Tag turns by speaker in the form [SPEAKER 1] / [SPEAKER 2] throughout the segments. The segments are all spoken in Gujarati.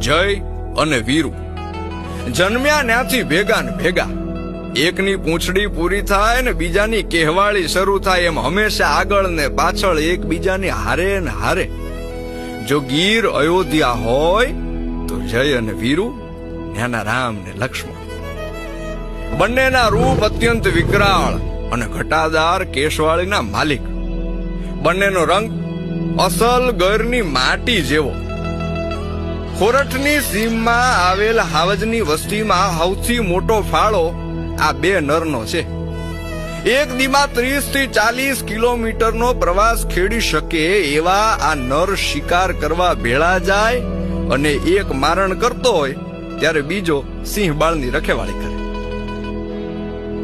[SPEAKER 1] જય અને વીરુ જન્મ્યા ત્યાંથી ભેગા ને ભેગા. એકની પૂંછડી પૂરી થાય ને બીજાની કહેવાળી શરૂ થાય એમ હંમેશા આગળ ને પાછળ એકબીજાની હારે ને હારે. જો ગીર અયોધ્યા હોય તો જય અને વીરુ ત્યાંના રામ ને લક્ષ્મણ. બંનેના રૂપ અત્યંત વિકરાળ અને ઘટાદાર કેશવાળીના માલિક. બંનેનો રંગ અસલ ગરની માટી જેવો. ખોરઠની સીમમાં આવેલ હાવજની વસ્તીમાં સૌથી મોટો ફાળો આ બે નરનો છે. એક દીમાં 30 થી 40 કિલોમીટરનો પ્રવાસ ખેડી શકે એવા આ નર શિકાર કરવા ભેળા જાય અને એક મારણ કરતો હોય ત્યારે બીજો સિંહ બાળની રખેવાળી કરે.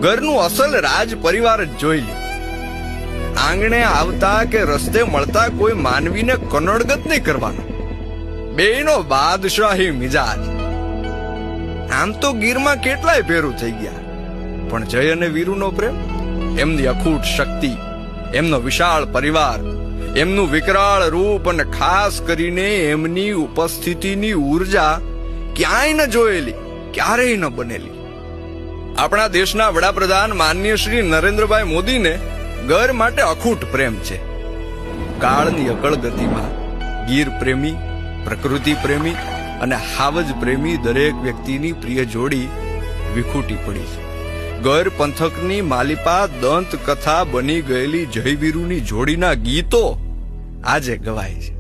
[SPEAKER 1] ઘરનું અસલ રાજ પરિવાર જ જોઈ લે. આંગણે આવતા કે રસ્તે મળતા કોઈ માનવીને કનડગત નહીં કરવાનો. બેયનો બાદશાહી મિજાજ. આમ તો ગીરમાં કેટલાય ફેરું થઈ ગયા, પણ જય અને વીરુનો પ્રેમ, એમની અખૂટ શક્તિ, એમનો વિશાળ પરિવાર, એમનું વિકરાળ રૂપ અને ખાસ કરીને એમની ઉપસ્થિતિની ઉર્જા ક્યાંય ન જોયેલી, ક્યારેય ન બનેલી. આપણા દેશના વડાપ્રધાન માનનીય શ્રી નરેન્દ્રભાઈ મોદીને ગર માટે અખૂટ પ્રેમ છે. કાળની અકળ ગતિમાં ગીર પ્રેમી, પ્રકૃતિ પ્રેમી અને હાવજ પ્રેમી દરેક વ્યક્તિની પ્રિય જોડી વિખૂટી પડી છે. ગર પંથકની માલિપા દંત કથા બની ગયેલી જય વીરુની જોડીના ગીતો આજે ગવાય છે.